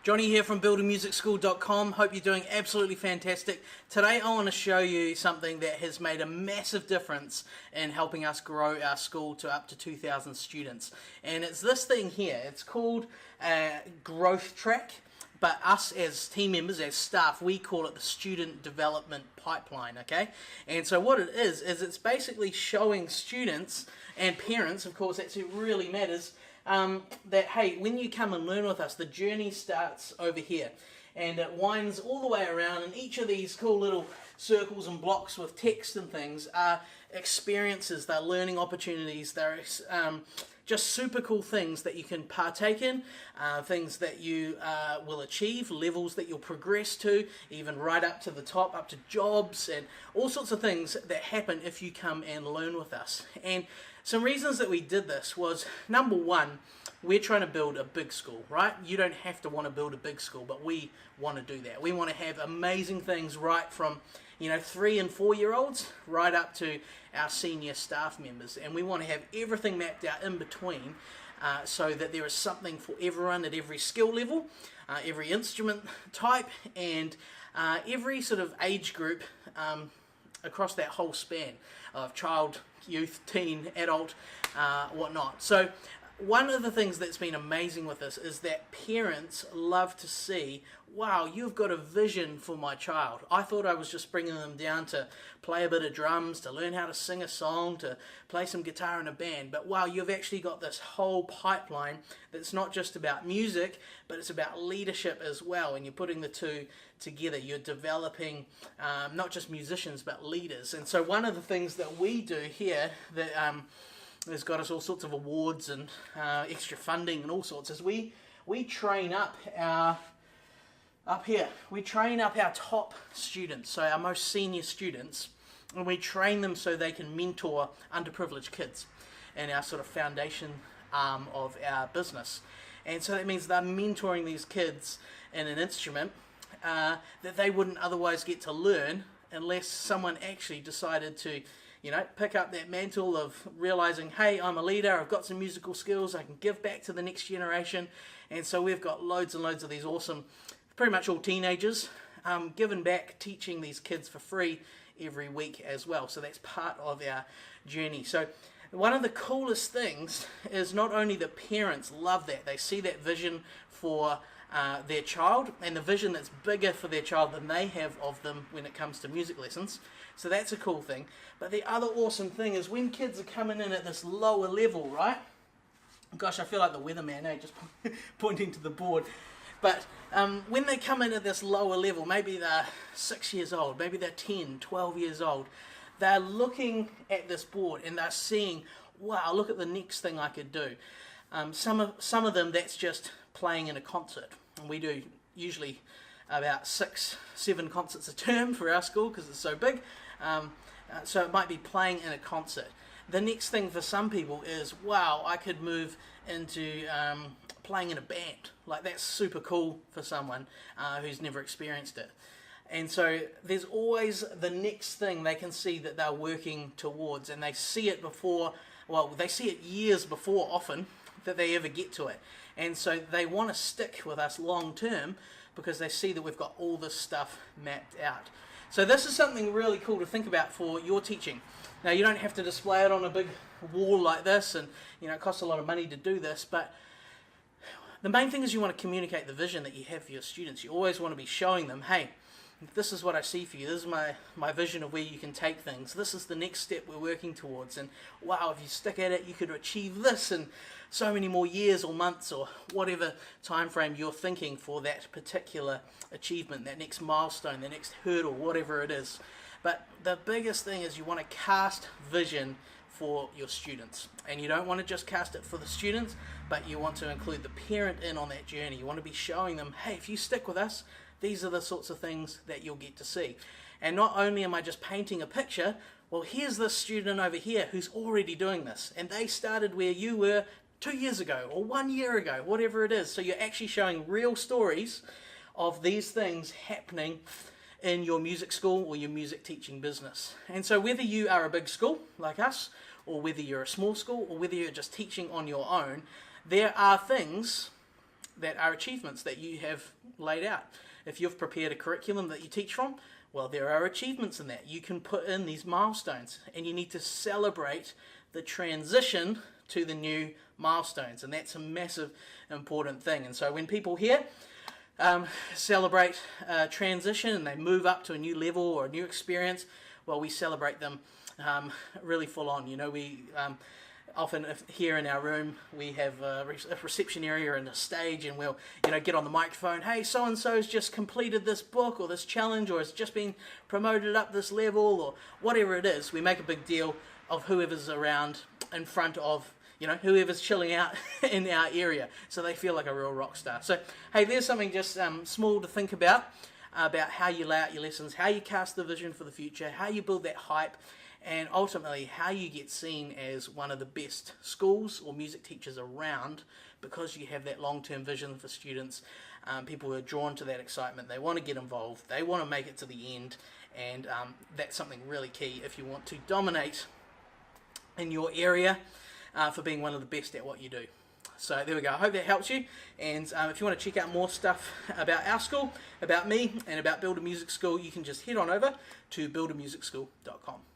Johnny here from buildamusicschool.com. Hope you're doing absolutely fantastic. Today I want to show you something that has made a massive difference in helping us grow our school to up to 2,000 students. And it's this thing here. It's called Growth Track. But us as team members, as staff, we call it the Student Development Pipeline, okay? And so what it is it's basically showing students and parents, of course, that's who really matters, that, hey, when you come and learn with us, the journey starts over here. And it winds all the way around, and each of these cool little circles and blocks with text and things are experiences, they're learning opportunities, they're just super cool things that you can partake in, things that you will achieve, levels that you'll progress to, even right up to the top, up to jobs, and all sorts of things that happen if you come and learn with us. And some reasons that we did this was, number one, we're trying to build a big school, right? You don't have to want to build a big school, but we want to do that. We want to have amazing things right from, 3 and 4 year olds right up to our senior staff members. And we want to have everything mapped out in between so that there is something for everyone at every skill level, every instrument type, and every sort of age group across that whole span of child, youth, teen, adult, whatnot. So one of the things that's been amazing with this is that parents love to see, wow, you've got a vision for my child. I thought I was just bringing them down to play a bit of drums, to learn how to sing a song, to play some guitar in a band. But wow, you've actually got this whole pipeline that's not just about music, but it's about leadership as well. And you're putting the two together. You're developing not just musicians, but leaders. And so one of the things that we do here that has got us all sorts of awards and extra funding and all sorts is we train up our top students, so our most senior students, and we train them so they can mentor underprivileged kids in our sort of foundation arm of our business. And so that means they're mentoring these kids in an instrument that they wouldn't otherwise get to learn unless someone actually decided to pick up that mantle of realizing, hey, I'm a leader, I've got some musical skills, I can give back to the next generation. And so we've got loads and loads of these awesome, pretty much all teenagers, giving back, teaching these kids for free every week as well. So that's part of our journey. So one of the coolest things is not only that parents love that, they see that vision for their child, and the vision that's bigger for their child than they have of them when it comes to music lessons. So that's a cool thing. But the other awesome thing is when kids are coming in at this lower level, right? Gosh, I feel like the weatherman, just pointing to the board. But when they come in at this lower level, maybe they're 6 years old, maybe they're 10, 12 years old, they're looking at this board and they're seeing, wow, look at the next thing I could do. Some of them, that's just playing in a concert. And we do usually about 6-7 concerts a term for our school because it's so big. So it might be playing in a concert. The next thing for some people is, wow, I could move into playing in a band. Like, that's super cool for someone who's never experienced it. And so there's always the next thing they can see that they're working towards, and they see it before, they see it years before often that they ever get to it. And so they want to stick with us long term because they see that we've got all this stuff mapped out. So this is something really cool to think about for your teaching. Now, you don't have to display it on a big wall like this, and it costs a lot of money to do this, but the main thing is you want to communicate the vision that you have for your students. You always want to be showing them, hey, this is what I see for you. This is my vision of where you can take things. This is the next step we're working towards. And wow, if you stick at it, you could achieve this in so many more years or months or whatever time frame you're thinking for that particular achievement, that next milestone, the next hurdle, whatever it is. But the biggest thing is you want to cast vision for your students. And you don't want to just cast it for the students, but you want to include the parent in on that journey. You want to be showing them, hey, if you stick with us, these are the sorts of things that you'll get to see. And not only am I just painting a picture, well, here's this student over here who's already doing this. And they started where you were 2 years ago or 1 year ago, whatever it is. So you're actually showing real stories of these things happening in your music school or your music teaching business. And so whether you are a big school like us, or whether you're a small school, or whether you're just teaching on your own, there are things that are achievements that you have laid out. If you've prepared a curriculum that you teach from, well, there are achievements in that. You can put in these milestones, and you need to celebrate the transition to the new milestones, and that's a massive important thing. And so when people here celebrate transition and they move up to a new level or a new experience, well, we celebrate them really full on. You know, we often here in our room we have a reception area and a stage, and we'll get on the microphone. Hey, so and so's just completed this book or this challenge, or has just been promoted up this level, or whatever it is. We make a big deal of whoever's around in front of whoever's chilling out in our area, so they feel like a real rock star. So hey, there's something just small to think about how you lay out your lessons, how you cast the vision for the future, how you build that hype, and ultimately how you get seen as one of the best schools or music teachers around, because you have that long-term vision for students. People are drawn to that excitement. They want to get involved. They want to make it to the end, and that's something really key if you want to dominate in your area for being one of the best at what you do. So there we go. I hope that helps you. And if you want to check out more stuff about our school, about me, and about Builder Music School, you can just head on over to buildermusicschool.com.